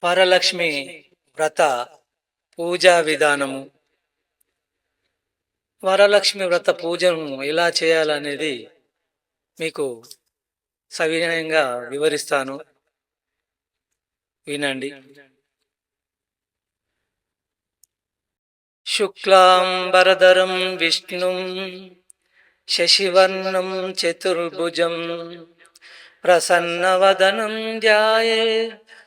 వరలక్ష్మి వ్రత పూజా విధానము. వరలక్ష్మి వ్రత పూజను ఎలా చేయాలనేది మీకు సవినయంగా వివరిస్తాను, వినండి. శుక్లాంబరధరం విష్ణుం శశివర్ణం చతుర్భుజం ప్రసన్నవదనం ధ్యాయే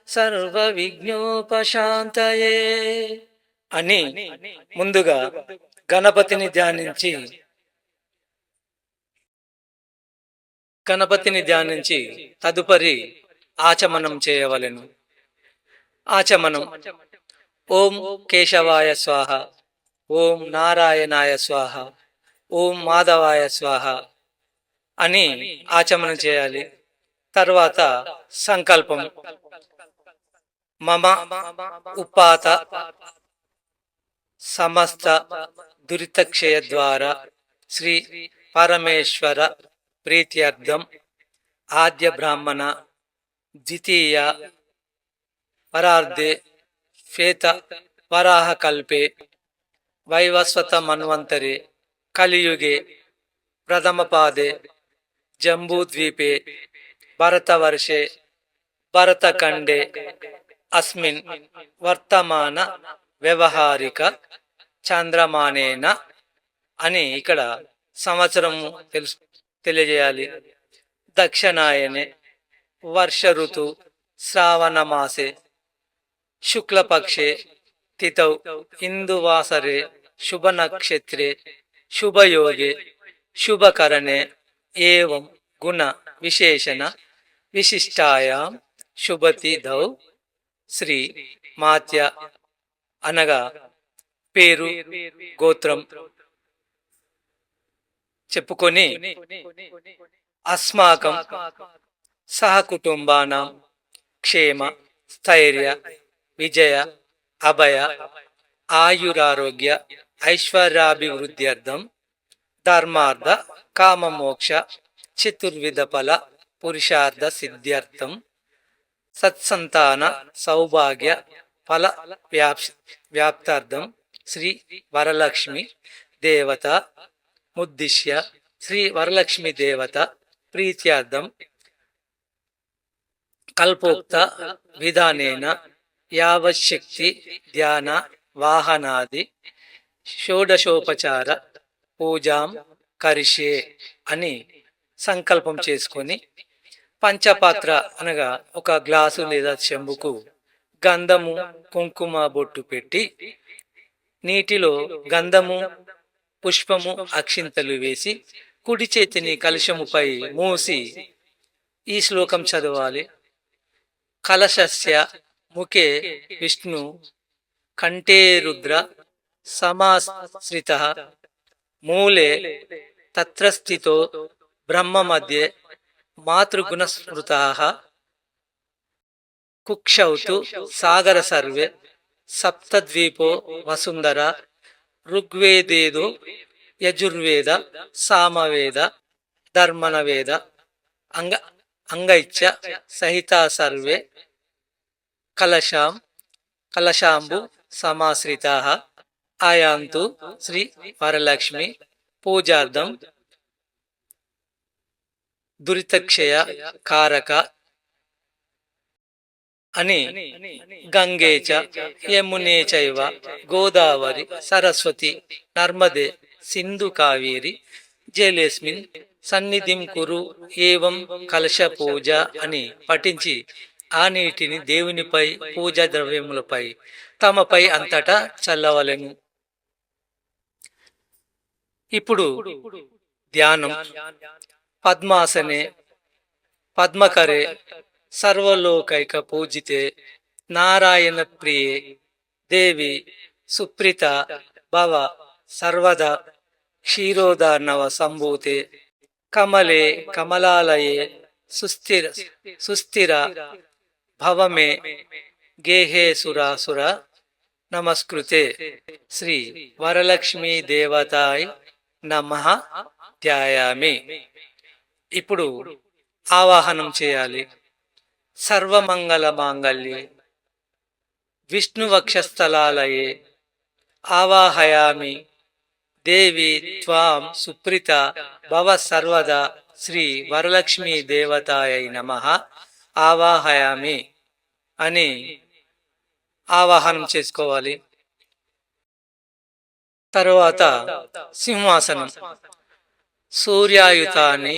సర్వ విఘ్నోపశాంతయే అని ముందుగా గణపతిని ధ్యానించి తదుపరి ఆచమనం చేయవలెను. ఆచమనం: ఓం కేశవాయ స్వాహ, ఓం నారాయణాయ స్వాహ, ఓం మాధవాయ స్వాహ అని ఆచమనం చేయాలి. తర్వాత సంకల్పం: మమ ఉపాత సమస్త దురితక్షయ ద్వారా శ్రీ పరమేశ్వర ప్రీత్యర్థం ఆద్య బ్రాహ్మణ ద్వితీయ పరార్ధే శ్వేత వరాహకల్పే వైవస్వత మన్వంతరే కలియుగే ప్రథమపాదే జంబూద్వీపే భరతవర్షే భరతఖండే అస్మిన్ వర్తమాన వ్యవహారిక చంద్రమానేన అని ఇక్కడ సంవత్సరము తెలియజేయాలి. దక్షిణాయనే వర్ష ఋతు శ్రావణ మాసే శుక్లపక్షే తిథౌ ఇందువాసరే శుభ నక్షత్రే శుభయోగే శుభకరణే ఏవం గుణ విశేషణ విశిష్టాయాం శుభతిథౌ శ్రీ మాత్య అనగా పేరు గోత్రం చెప్పుకొని అస్మాకం సహకుటుంబానాం క్షేమ స్థైర్య విజయ అభయ ఆయురారోగ్య ఐశ్వర్యాభివృద్ధ్యర్థం ధర్మార్థ కామమోక్ష చతుర్విధ ఫల పురుషార్థ సిద్ధ్యర్థం సత్సంతాన సౌభాగ్య ఫల వ్యాప్తార్థం శ్రీ వరలక్ష్మి దేవత ముద్దిశ్య శ్రీ వరలక్ష్మి దేవత ప్రీత్యార్థం కల్పోక్త విధానేన యావశక్తి ధ్యాన వాహనాది షోడశోపచార పూజాం కరిష్యే అని సంకల్పం చేసుకొని పంచపాత్ర అనగా ఒక గ్లాసు లేదా చెంబుకు గంధము కుంకుమ బొట్టు పెట్టి నీటిలో గంధము పుష్పము అక్షింతలు వేసి కుడి చేతిని కలశముపై మూసి ఈ శ్లోకం చదవాలి. కలశస్య ముఖే విష్ణు కంఠే రుద్ర సమాశ్రితః మూలే తత్ర స్థితో బ్రహ్మ మధ్యే మాతృగుణస్మృతాః కుక్షౌతు సాగర సర్వే సప్తద్వీపో వసుంధర ఋగ్వేదేదో యజుర్వేద సామవేద ధర్మణవేద అంగైచ్చ సహితా సర్వే కలశాంబు సమాశ్రితాః ఆయాంతు శ్రీ వరలక్ష్మి పూజార్థం దురితక్షయ కారక అని గంగే చ యమునే చైవ గోదావరి సరస్వతి నర్మదే సింధు కావేరి జలేస్మిన్ సన్నిధిం కురు ఏవం కలశ పూజ అని పఠించి ఆ నీటిని దేవునిపై పూజా ద్రవ్యములపై తమపై అంతటా చల్లవలెను. ఇప్పుడు ధ్యానం. పద్మాసనే పద్మకరే సర్వలోకైక పూజితే నారాయణ ప్రియే దేవి సుప్రీత భవ సర్వదా క్షీరోదార్ణవ సంభూతే కమలే కమలాలయే సుస్థిర భవమే గేహే సురాసుర నమస్కృతే శ్రీ వరలక్ష్మీ దేవతాయ్ నమః ధ్యాయామి. ఇప్పుడు ఆవాహనం చేయాలి. సర్వమంగళ మాంగళ్యే విష్ణువక్షస్థలాలయే ఆవాహయామి దేవి త్వాం సుప్రీత భవ సర్వదా శ్రీ వరలక్ష్మీ దేవతాయై నమః ఆవాహయామి అని ఆవాహనం చేసుకోవాలి. తరువాత సింహాసనం సూర్యాయుతాన్ని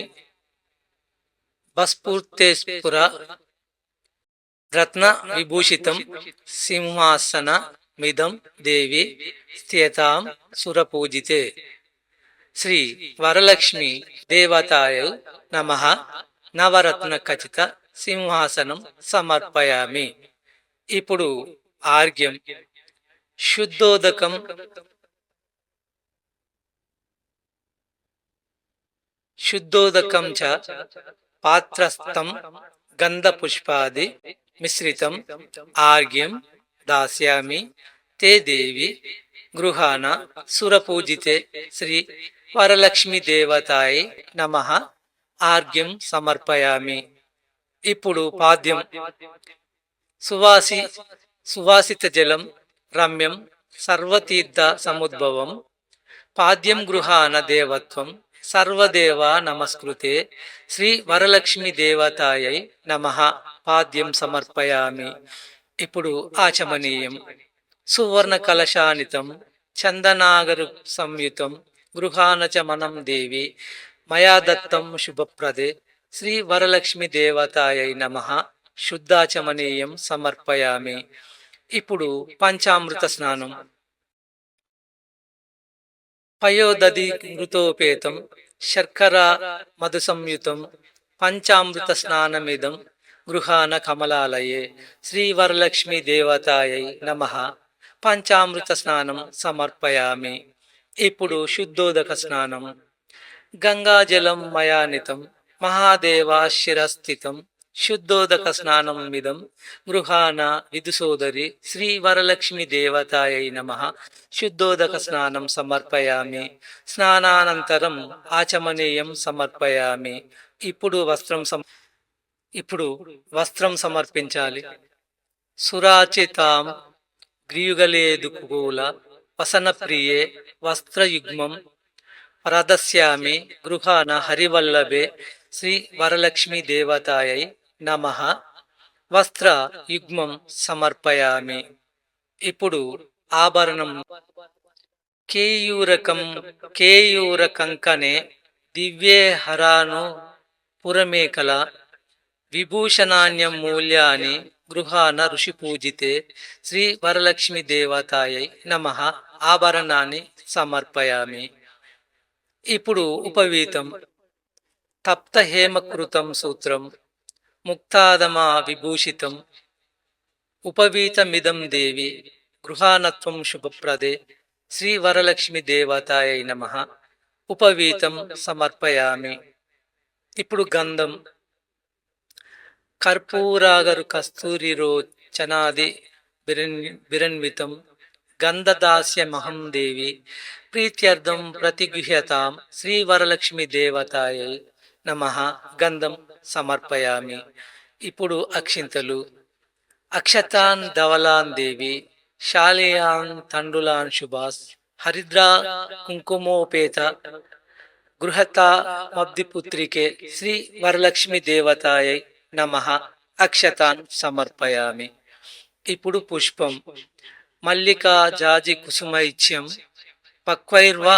బస్ఫూర్తేస్పుర రత్న విభూషితం సింహాసన మిదం దేవి స్థితాం సురపూజితే శ్రీ వరలక్ష్మి దేవతాయ నమః నవరత్న ఖచిత సింహాసనం సమర్పయామి. ఇప్పుడు ఆర్ఘ్యం శుద్ధోదకం శుద్ధోదకం చ పాత్రస్థం గంధపుష్పాది మిశ్రితం ఆర్ఘ్యం దాస్యామి తే దేవి గృహాణ సురపూజితే శ్రీ వరలక్ష్మి దేవతాయ నమః ఆర్ఘ్యం సమర్పయామి. ఇప్పుడు పాద్యం సువాసిత జలం రమ్యం సర్వతీర్థ సముద్భవం పాద్యం గృహాణ దేవత్వం సర్వదేవా నమస్కృతే శ్రీ వరలక్ష్మి దేవతాయై నమః పాద్యం సమర్పయామి. ఇప్పుడు ఆచమనీయం సువర్ణ కలశానితం చందనాగరు సంయుతం గృహాణ చ మనం దేవి మయా దత్తం శుభప్రదే శ్రీ వరలక్ష్మి దేవతాయై నమః శుద్ధాచమనీయం సమర్పయామి. ఇప్పుడు పంచామృత స్నానం పయోదధి మృతోపేతం శర్కరా మధు సంయుతం పంచామృత స్నానమిదం గృహాణ కమలాలయే శ్రీ వరలక్ష్మి దేవతాయై నమః పంచామృత స్నానం సమర్పయామి. ఇప్పుడు శుద్ధోదక స్నానం గంగాజలం మయానితం మహాదేవాశిరస్థితం శుద్ధోదక స్నానం మిదం గృహాణ విదుసోదరి శ్రీ వరలక్ష్మి దేవతాయై నమః శుద్ధోదక స్నానం సమర్పయామి. స్నానానంతరం ఆచమనీయం సమర్పయామి. ఇప్పుడు వస్త్రం సమర్పించాలి. సురాచితాం గ్రీయుగలేదుకూల వసన ప్రియే వస్త్రయుగ్మం ప్రదస్యామి గృహాణ హరివల్లభే శ్రీ వరలక్ష్మి దేవతాయై నమః వస్త్ర యుగ్మం సమర్పయామి. ఇప్పుడు ఆభరణం కేయూర కంకణే దివ్యే హరాను పురమేకల విభూషణాన్యం మూల్యాని గృహాణ ఋషి పూజితే శ్రీ వరలక్ష్మి దేవతాయై నమః ఆభరణాన్ని సమర్పయామి. ఇప్పుడు ఉపవీతం తప్త హేమకృతం సూత్రం ముక్తాదమా విభూషితం ఉపవీతమిదం దేవి గృహాణత్వం శుభప్రదే శ్రీ వరలక్ష్మి దేవతాయై నమః ఉపవీతం సమర్పయామి. ఇప్పుడు గంధం కర్పూరాగరు కస్తూరిరోచనాది బిరన్వితం గంధదాస్యమహం దేవి ప్రీత్యర్థం ప్రతిగృహ్యతాం శ్రీ వరలక్ష్మి దేవతాయై నమః గంధం సమర్పయామి. ఇప్పుడు అక్షింతలు అక్షతాన్ ధవలాన్ దేవి శాలేయాన్ తండులాన్ శుభాస్ హరిద్రా కుంకుమోపేత గృహత మబ్దిపుత్రికే శ్రీ వరలక్ష్మి దేవతాయై నమః అక్షతాన్ సమర్పయామి. ఇప్పుడు పుష్పం మల్లికా జాజి కుసుమైత్యం పక్వైర్వా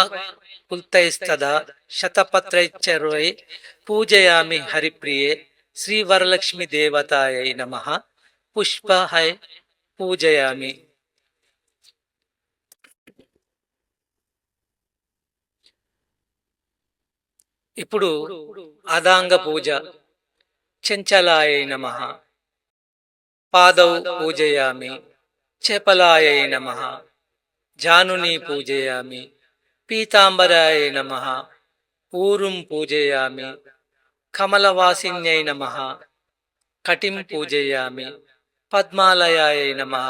పుల్తైస్తదా శతపత్రైశ్చర్వై పూజయామి హరిప్రియే శ్రీ వరలక్ష్మి దేవతాయై నమః పుష్పహై పూజయామి. ఇప్పుడు అదాంగ పూజ చెంచలాయై నమః పాదౌ పూజయామి చేపలాయై నమః జానుని పూజయామి పీతాంబరాయ నమః ఊరుం పూజయామి కమలవాసిన్యై నమః కటిం పూజయామి పద్మాలయాయ నమః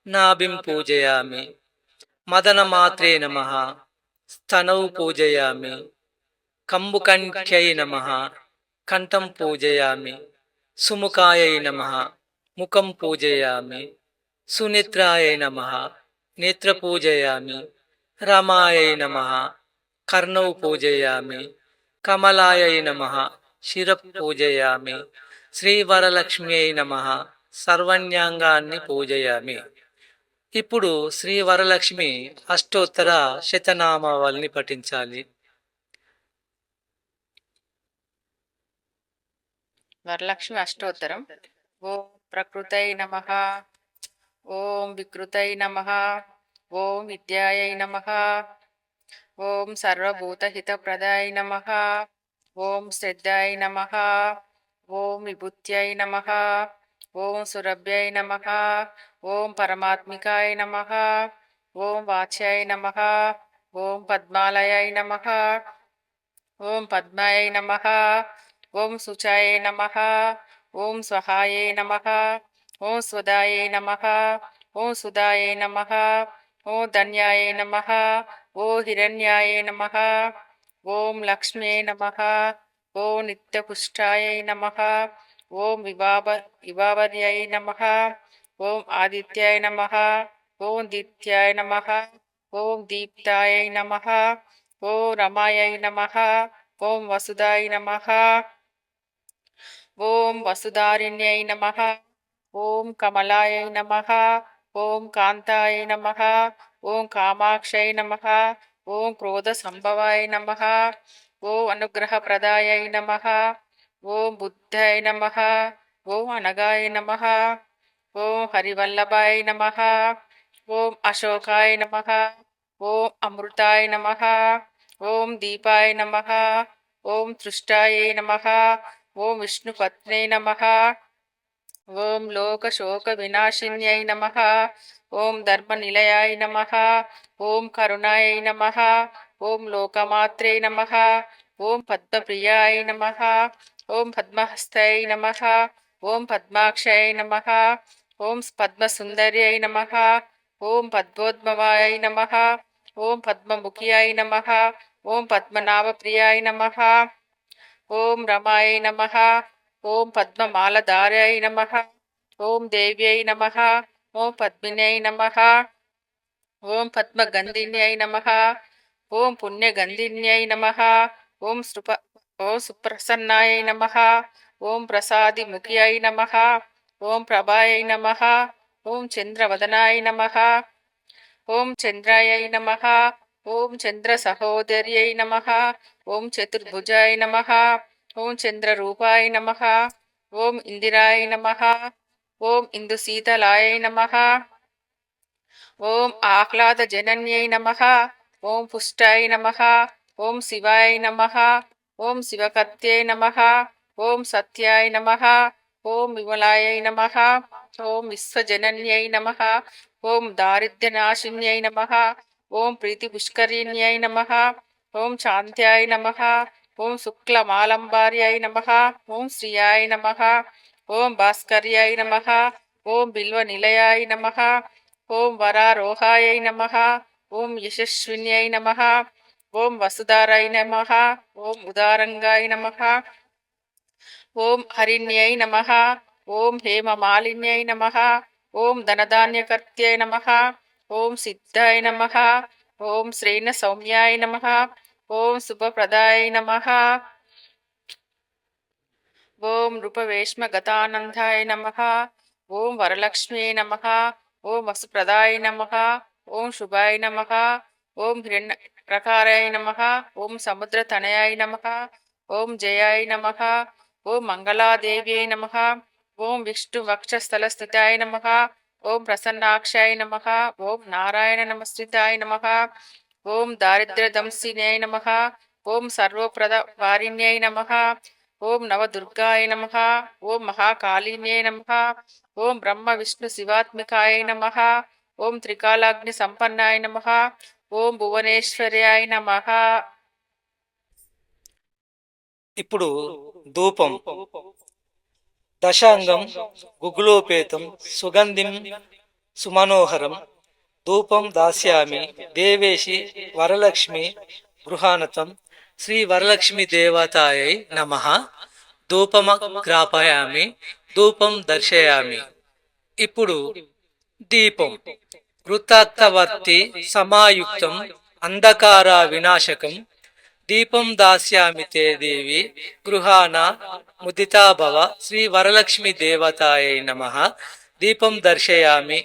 నాభిం పూజయామి మదనమాత్రే నమః స్తనౌ పూజయామి కంబుకంఠ్యై నమః కంఠం పూజయామి సుముఖాయై నమః ముఖం పూజయామి సునేత్రాయ నమః నేత్రపూజయామి. రమాయై నమః కర్ణౌ పూజయామి. కమలాయై నమః శిరపూజయామి. శ్రీవరలక్ష్మ్యై నమః సర్వణ్యాంగాన్ని పూజయామి. ఇప్పుడు శ్రీ వరలక్ష్మి అష్టోత్తర శతనామావళిని పఠించాలి. వరలక్ష్మి అష్టోత్తరం. ఓం ప్రకృతై నమః, ఓం వికృతై నమః, ఓం విద్యాయై నమః, ఓం సర్వభూతహితప్రదాయ నమః, ఓం శ్రద్ధాయ నమః, ఓం విభూత్యై నమః, ఓం సురభ్యై నమః, ఓం పరమాత్మికాయ నమః, ఓం వాచ్యాయ నమః, ఓం పద్మాలయాయ నమః, ఓం పద్మాయై నమః, ఓం శుచాయ నమః, ఓం స్వహాయ నమః, ఓం స్వదాయ నమః, ఓం సుదాయ నమః, ఓం ధన్యాయ నమః, ఓం హిరణ్యాయ నమః, ఓం లక్ష్మ్యే నమః, ఓం నిత్యపుష్టాయ నమః, ఓం విభావర్యాయ నమః, ఓం ఆదిత్యాయ నమః, ఓం దీప్త్యాయ నమః, ఓం దీప్తాయ నమః, ఓం రమాయై నమః, ఓం వసుదాయ నమః, ఓం వసుధారిణ్యై నమః, ఓం కమలాయై నమః, ఓం కాంతాయ నమః, ఓం కామాక్షై నమః, ఓం క్రోధ సంభవాయ నమః, ఓం అనుగ్రహప్రదాయై నమః, ఓం బుద్ధాయ నమః, ఓం అనగాయ నమః, ఓం హరివల్లభాయ నమః, ఓం అశోకాయ నమః, ఓం అమృతాయ నమః, ఓం దీపాయ నమః, ఓం తృష్టాయ నమః, ఓం విష్ణుపత్నే నమః, ఓం లోకశోక వినాశిన్యై నమః, ఓం ధర్మనిలయాయ నమః, ఓం కరుణాయ నమః, ఓం లోకమాత్రే నమః, ఓం పద్మప్రియాయ నమః, ఓం పద్మహస్తాయ నమః, ఓం పద్మాక్షాయ నమః, ఓం పద్మసుందర్యై నమః, ఓం పద్మోద్భవాయ నమః, ఓం పద్మముఖ్యాయ నమః, ఓం పద్మనాభప్రియాయ నమః, ఓం రమాయ నమః, ఓం పద్మమాలధారాయ నమః, ఓం దేవ్యై నమః, ఓం పద్మిన్యై నమః, ఓం పద్మగంధిన్యై నమః, ఓం పుణ్యగంధిన్యై నమః, ఓం సుప్రసన్నాయ నమః, ఓం ప్రసాదిముఖ్యాయ నమః, ఓం ప్రభాయై నమః, ఓం చంద్రవదనాయ నమః, ఓం చంద్రాయై నమః, ఓం చంద్ర సహోదర్యై నమః, ఓం చతుర్భుజాయ నమః, ఓం చంద్రరూపాయ నమః, ఓం ఇందిరాయ నమః, ఓం ఇందుశీతలాయ నమః, ఓం ఆహ్లాదజనన్యై నమః, ఓం పుష్టాయ నమః, ఓం శివాయ నమః, ఓం శివకర్త్యై నమః, ఓం సత్యాయ నమః, ఓం విమలాయై నమః, ఓం విశ్వజనన్యై నమః, ఓం దారిద్ర్యనాశిన్యై నమః, ఓం ప్రీతిపుష్కరిణ్యై నమః, ఓం శాంత్యాయ నమః, ఓం శుక్లమాలంబార్యాయ నమః, ఓం శ్రియాయ నమః, ఓం భాస్కర్యాయ నమః, ఓం బిల్వనిలయాయ నమః, ఓం వరారోహాయై నమః, ఓం యశస్విన్యై నమః, ఓం వసుధారాయ నమః, ఓం ఉదారంగాయ నమః, ఓం హరిణ్యై నమః, ఓం హేమమాలిన్యై నమః, ఓం ధనధాన్యకర్త్యై నమః, ఓం సిద్ధాయ నమః, ఓం శ్రేణ సౌమ్యాయ నమః, ఓం శుభప్రదాయ నమః, ఓం నృపవేష్మగతానందాయ నమః, ఓం వరలక్ష్మ్యై నమః, ఓం వసుప్రదాయ నమః, ఓం శుభాయ నమః, ఓం హిరణ్యప్రకారాయ నమః, ఓం సముద్రతనయాయ నమః, ఓం జయాయ నమః, ఓం మంగళాదేవ్యై నమః, ఓం విష్ణువక్షస్థలస్థితాయ నమః, ఓం ప్రసన్నాక్షాయ నమః, ఓం నారాయణ నమస్కృతాయ నమః, ఓం దారిద్ర్యదంసిన్యై నమః, ఓం సర్వప్రద వారిణ్యై నమః, ఓం నవదుర్గాయ నమః, ఓం మహాకాళిన్యై నమః, ఓం బ్రహ్మ విష్ణు శివాత్మికాయ నమః, ఓం త్రికాలాగ్ని సంపన్నాయ నమః, ఓం భువనేశ్వర్యాయ నమః. ఇప్పుడు ధూపం. దశాంగం గుగులోపేతం సుగంధిం సుమనోహరం ధూపం దాస్యామి దేవేశి వరలక్ష్మి గృహానతం శ్రీ వరలక్ష్మి దేవతాయై నమః. ధూపమగ్రాపయామి ధూపం దర్శయామి. ఇప్పుడు దీపం వృత్తార్థవర్తి సమాయుక్తం అంధకార వినాశకం దీపం దాస్యామి తే దేవి గృహాణ ముదితా భవ శ్రీ వరలక్ష్మి దేవతాయై నమః దీపం దర్శయామి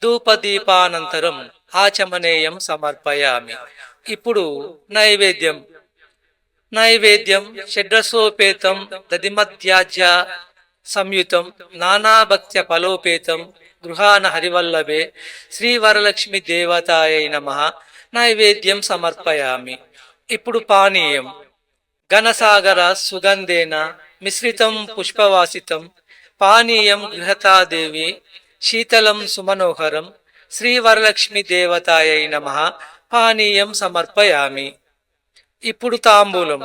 ధూపదీపానంతరం ఆచమనేయం సమర్పయామి. ఇప్పుడు నైవేద్యం షడ్రసోపేతం దధిమధ్యాజ్య సంయుతం నానాభక్త్య ఫలోపేతం గృహాన హరివల్లభే శ్రీ వరలక్ష్మి దేవతాయై నమః నైవేద్యం సమర్పయామి. ఇప్పుడు పానీయం ఘనసాగర సుగంధేన మిశ్రితం పుష్పవాసితం పానీయం గృహతాదేవి శీతలం సుమనోహరం శ్రీ వరలక్ష్మి దేవతాయై నమః పానీయం సమర్పయామి. ఇప్పుడు తాంబూలం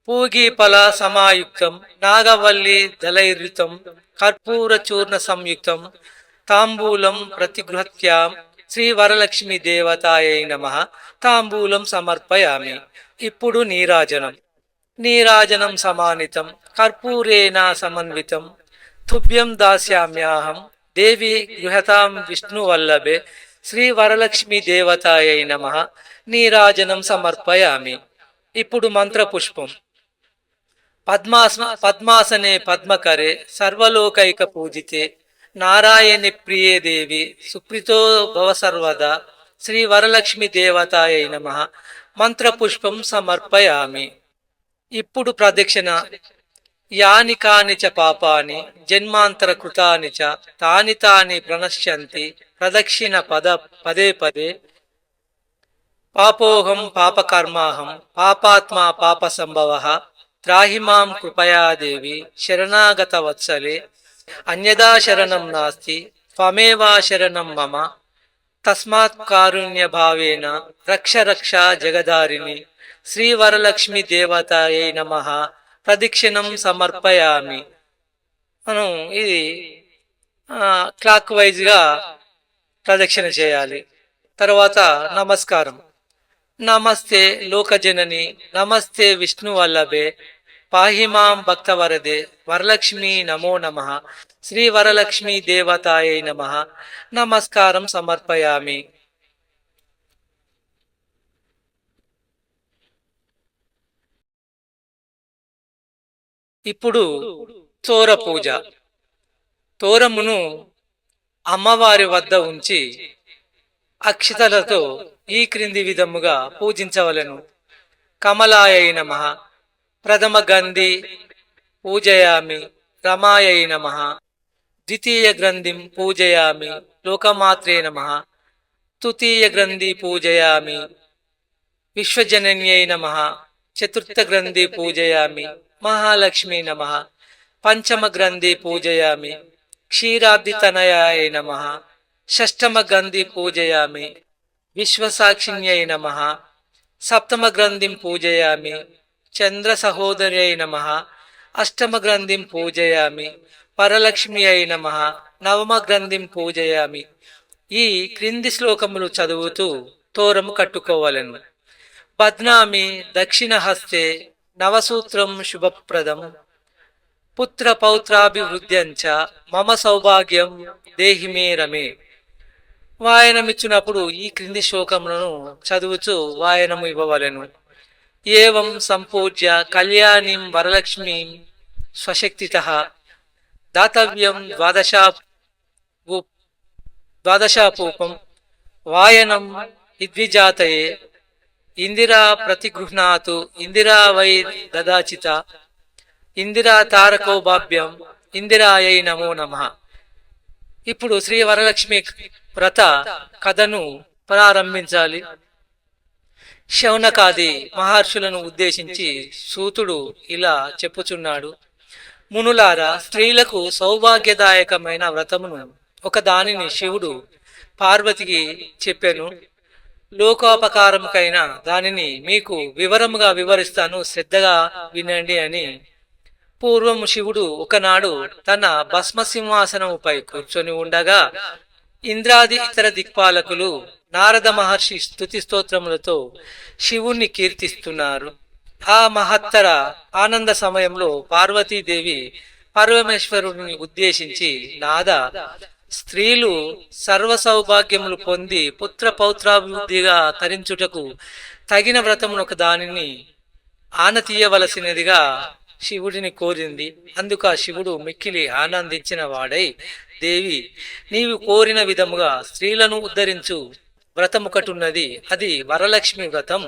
పూగీఫల సమాయుక్తం నాగవల్లి దళైర్యుతం కర్పూర చూర్ణ సంయుక్తం తాంబూలం ప్రతిగృహ్యాం శ్రీ వరలక్ష్మి దేవతాయై నమః తాంబూలం సమర్పయామి. ఇప్పుడు నీరాజనం సమానితం కర్పూరేణ సమన్వితం తుభ్యం దాస్యామ్యాహం దేవి గృహతాం విష్ణువల్లభే శ్రీ వరలక్ష్మి దేవతాయై నమః నీరాజనం సమర్పయామి. ఇప్పుడు మంత్రపుష్పం పద్మాసనే పద్మకరే సర్వలోకైక పూజితే నారాయణి ప్రియే దేవి సుప్రీతో భవ సర్వదా శ్రీ వరలక్ష్మి దేవతాయై నమః మంత్రపుష్పం సమర్పయామి. ఇప్పుడు ప్రదక్షిణ యాని కాని చ పాపాని జన్మాంతర కృతాని చ తాని తాని ప్రణశ్యంతి ప్రదక్షిణ పదే పదే పాపోహం పాపకర్మాహం పాపాత్మా పాప సంభవః త్రాహి మాం కృపయా దేవి శరణాగత వత్సలే అన్యదా శరణం నాస్తి త్వమేవా శరణం మమ తస్మాత్ కారుణ్య భావేన రక్ష రక్ష జగదారిణి శ్రీ వరలక్ష్మి దేవతాయై నమః ప్రదక్షిణం సమర్పయామి. మనం ఇది క్లాక్ వైజ్గా ప్రదక్షిణ చేయాలి. తర్వాత నమస్కారం నమస్తే లోకజనని నమస్తే విష్ణువల్లభే పాహి మాం భక్తవరదే వరలక్ష్మి నమో నమః శ్రీ వరలక్ష్మి దేవతాయై నమః నమస్కారం సమర్పయామి. ఇప్పుడు తోర పూజ తోరమును అమ్మవారి వద్ద ఉంచి అక్షతలతో ఈ క్రింది విధముగా పూజించవలెను. కమలాయై నమః ప్రథమ గంధి పూజయామి రమాయై నమః ద్వితీయ గ్రంథిం పూజయామి లోకమాత్రే నమః తృతీయ గ్రంథి పూజయామి విశ్వజనన్యై నమః చతుర్థ గ్రంథి పూజయామి మహాలక్ష్మీ నమః పంచమ గ్రంథి పూజయామి క్షీరాబ్దితనయాయ నమః షష్టమ గ్రంథి పూజయామి విశ్వసాక్షిణ్యై నమః సప్తమ గ్రంథిం పూజయామి చంద్ర సహోదర్యై నమః అష్టమ గ్రంథిం పూజయామి వరలక్ష్మ్యై నమః నవమ గ్రంథిం పూజయామి. ఈ క్రింది శ్లోకములు చదువుతూ తోరము కట్టుకోవలెను. బధ్నామి దక్షిణ హస్తే నవసూత్రం శుభప్రదం పుత్ర పౌత్రాభివృద్ధ్యంచ మమ సౌభాగ్యం దేహి మే రమే. వాయనమిచ్చినప్పుడు ఈ క్రింది శ్లోకములను చదువుతూ వాయనము ఇవ్వవలెను. ఏవం సంపూజ్య కళ్యాణిం వరలక్ష్మీం స్వశక్తితః దాతవ్యం ద్వాదశాపూపం వాయనం ఇద్విజాతయే ఇందిరా ప్రతిగృహ్ణాతు ఇందిరా వై దదాచిత ఇందిరా తారకోభాభ్యం ఇందిరాయై నమో నమః. ఇప్పుడు శ్రీ వరలక్ష్మి వ్రత కథను ప్రారంభించాలి. శౌనకాది మహర్షులను ఉద్దేశించి సూతుడు ఇలా చెప్పుచున్నాడు. మునులారా, స్త్రీలకు సౌభాగ్యదాయకమైన వ్రతమును ఒక దానిని శివుడు పార్వతికి చెప్పాను. లోకోపకారముకైన దానిని మీకు వివరముగా వివరిస్తాను, శ్రద్ధగా వినండి అని. పూర్వము శివుడు ఒకనాడు తన భస్మసింహాసనముపై కూర్చొని ఉండగా ఇంద్రాది ఇతర దిక్పాలకులు నారద మహర్షి స్తుతి స్తోత్రములతో శివుణ్ణి కీర్తిస్తున్నారు. ఆ మహత్తర ఆనంద సమయంలో పార్వతీదేవి పరమేశ్వరుడిని ఉద్దేశించి, నాద, స్త్రీలు సర్వ సౌభాగ్యములు పొంది పుత్ర పౌత్రాభివృద్ధిగా తరించుటకు తగిన వ్రతమును ఒక దానిని ఆనతీయవలసినదిగా శివుడిని కోరింది. అందుకు ఆ శివుడు మిక్కిలి ఆనందించిన వాడై, దేవి, నీవు కోరిన విధముగా స్త్రీలను ఉద్ధరించు వ్రతముకటున్నది. అది వరలక్ష్మి వ్రతం.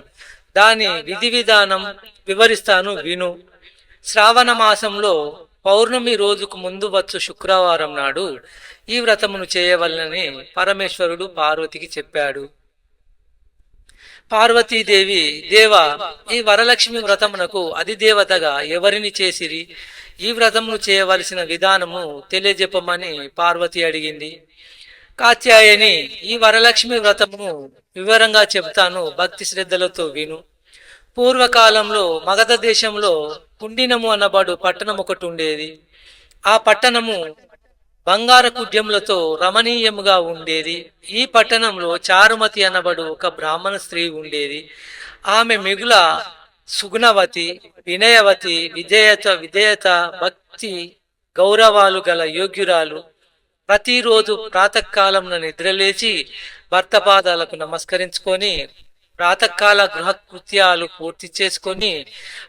దాని విధి విధానం వివరిస్తాను, విను. శ్రావణ మాసంలో పౌర్ణమి రోజుకు ముందు వచ్చు శుక్రవారం నాడు ఈ వ్రతమును చేయవలనని పరమేశ్వరుడు పార్వతికి చెప్పాడు. పార్వతీదేవి, దేవ, ఈ వరలక్ష్మి వ్రతమునకు అధిదేవతగా ఎవరిని చేసిరి? ఈ వ్రతమును చేయవలసిన విధానము తెలియజెప్పమని పార్వతి అడిగింది. కాత్యాయని, ఈ వరలక్ష్మి వ్రతమును వివరంగా చెబుతాను, భక్తి శ్రద్ధలతో విను. పూర్వకాలంలో మగధ దేశంలో కుండినము అనబడు పట్టణం ఒకటి ఉండేది. ఆ పట్టణము బంగారు కుడ్యములతో రమణీయముగా ఉండేది. ఈ పట్టణంలో చారుమతి అనబడు ఒక బ్రాహ్మణ స్త్రీ ఉండేది. ఆమె మిగుల సుగుణవతి, వినయవతి, విధేయత, భక్తి, గౌరవాలు గల యోగ్యురాలు. ప్రతిరోజు ప్రాతకాలంలో నిద్రలేచి భర్త పాదాలకు నమస్కరించుకొని ప్రాతకాల గృహకృత్యాలు పూర్తి చేసుకొని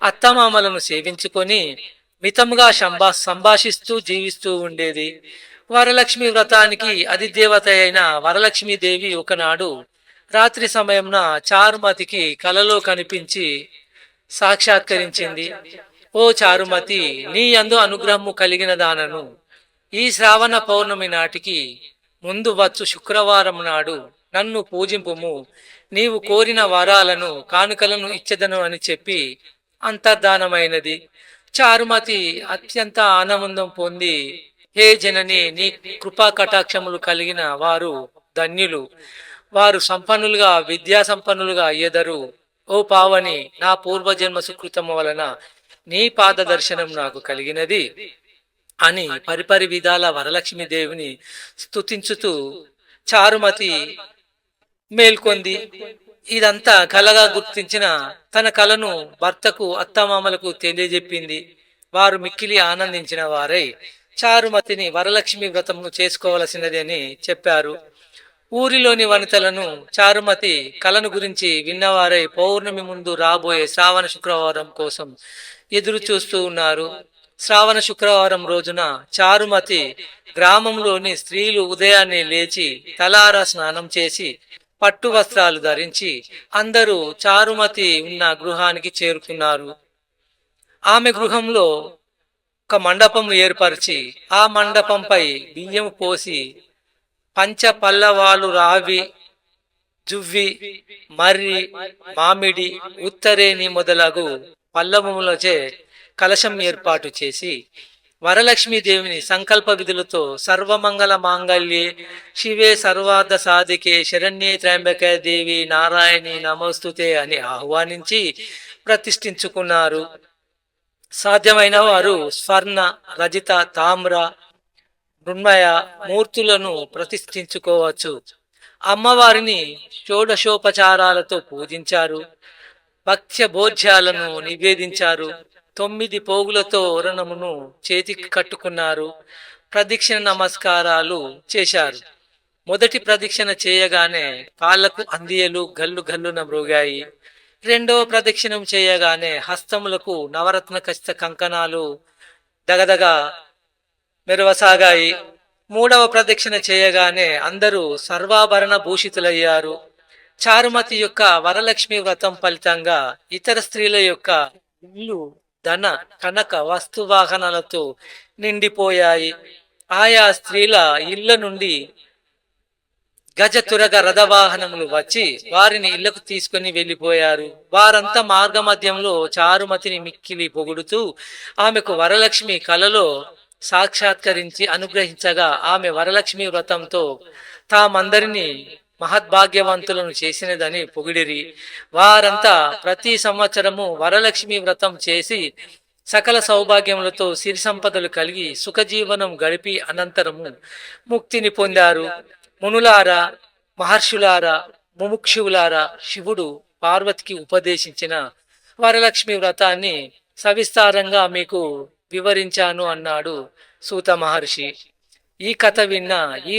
అత్తమామలను సేవించుకొని మితముగా సంభాషిస్తూ జీవిస్తూ ఉండేది. వరలక్ష్మి వ్రతానికి అధిదేవత అయిన వరలక్ష్మీదేవి ఒకనాడు రాత్రి సమయంన చారుమతికి కలలో కనిపించి సాక్షాత్కరించింది. ఓ చారుమతి, నీ యందు అనుగ్రహము కలిగిన దానను. ఈ శ్రావణ పౌర్ణమి నాటికి ముందు వచ్చు శుక్రవారం నాడు నన్ను పూజింపుము. నీవు కోరిన వరాలను కానుకలను ఇచ్చెదను అని చెప్పి అంతర్ధానమైనది. చారుమతి అత్యంత ఆనందం పొంది, హే జనని, నీ కృపా కటాక్షములు కలిగిన వారు ధన్యులు. వారు సంపన్నులుగా, విద్యా సంపన్నులుగా అయ్యెదరు. ఓ పావని, నా పూర్వజన్మ సుకృతము వలన నీ పాద దర్శనం నాకు కలిగినది అని పరిపరి విధాల వరలక్ష్మీదేవిని స్తుతించుతూ చారుమతి మేల్కొంది. ఇదంతా కలగా గుర్తించిన తన కలను భర్తకు, అత్తమామలకు తెలియజెప్పింది. వారు మిక్కిలి ఆనందించిన వారై చారుమతిని వరలక్ష్మి వ్రతమును చేసుకోవలసినది అని చెప్పారు. ఊరిలోని వనితలను చారుమతి కలను గురించి విన్నవారై పౌర్ణమి ముందు రాబోయే శ్రావణ శుక్రవారం కోసం ఎదురు చూస్తూ ఉన్నారు. శ్రావణ శుక్రవారం రోజున చారుమతి గ్రామంలోని స్త్రీలు ఉదయాన్నే లేచి తలారా స్నానం చేసి పట్టు వస్త్రాలు ధరించి అందరూ చారుమతి ఉన్న గృహానికి చేరుకున్నారు. ఆమె గృహంలో ఒక మండపం ఏర్పరిచి ఆ మండపంపై బియ్యం పోసి పంచ పల్లవాలు, రావి, జువ్వి, మర్రి, మామిడి, ఉత్తరేని మొదలగు పల్లవములచే కలశం ఏర్పాటు చేసి వరలక్ష్మీదేవిని సంకల్ప విధులతో సర్వమంగళ మాంగళ్యే శివే సర్వార్థ సాధికే శరణ్యే త్ర్యంబకే దేవి నారాయణి నమోస్తుతే అని ఆహ్వానించి ప్రతిష్ఠించుకున్నారు. సాధ్యమైన వారు స్వర్ణ, రజిత, తామ్ర, మృణ్మయ మూర్తులను ప్రతిష్ఠించుకోవచ్చు. అమ్మవారిని షోడశోపచారాలతో పూజించారు. భక్ష్య భోజ్యాలను నివేదించారు. 9 పోగులతో ఓరణమును చేతికి కట్టుకున్నారు. ప్రదక్షిణ నమస్కారాలు చేశారు. మొదటి ప్రదక్షిణ చేయగానే కాళ్లకు అందియలు గల్లు గల్లున మ్రోగాయి. రెండవ ప్రదక్షిణం చేయగానే హస్తములకు నవరత్న ఖచ్చిత కంకణాలు దగదగ మెరవసాగాయి. మూడవ ప్రదక్షిణ చేయగానే అందరూ సర్వాభరణ భూషితులయ్యారు. చారుమతి యొక్క వరలక్ష్మి వ్రతం ఫలితంగా ఇతర స్త్రీల యొక్క ఇల్లు ధన కనక వస్తువాహనాలతో నిండిపోయాయి. ఆయా స్త్రీల ఇళ్ల నుండి గజతురగ రథవాహనములు వచ్చి వారిని ఇళ్లకు తీసుకుని వెళ్లిపోయారు. వారంతా మార్గ మధ్యంలో చారుమతిని మిక్కిలి పొగుడుతూ ఆమెకు వరలక్ష్మి కలలో సాక్షాత్కరించి అనుగ్రహించగా ఆమె వరలక్ష్మి వ్రతంతో తామందరినీ మహద్భాగ్యవంతులను చేసినదని పొగిడిరి. వారంతా ప్రతి సంవత్సరము వరలక్ష్మి వ్రతం చేసి సకల సౌభాగ్యములతో సిరి సంపదలు కలిగి సుఖజీవనం గడిపి అనంతరము ముక్తిని పొందారు. మునులారా, మహర్షులారా, ముముక్షువులారా, శివుడు పార్వతికి ఉపదేశించిన వరలక్ష్మి వ్రతాన్ని సవిస్తారంగా మీకు వివరించాను అన్నాడు సూత మహర్షి. ఈ కథ విన్నా, ఈ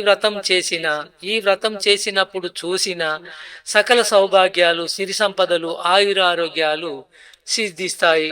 వ్రతం చేసినప్పుడు చూసిన సకల సౌభాగ్యాలు, సిరి సంపదలు, ఆయురారోగ్యాలు సిద్ధిస్తాయి.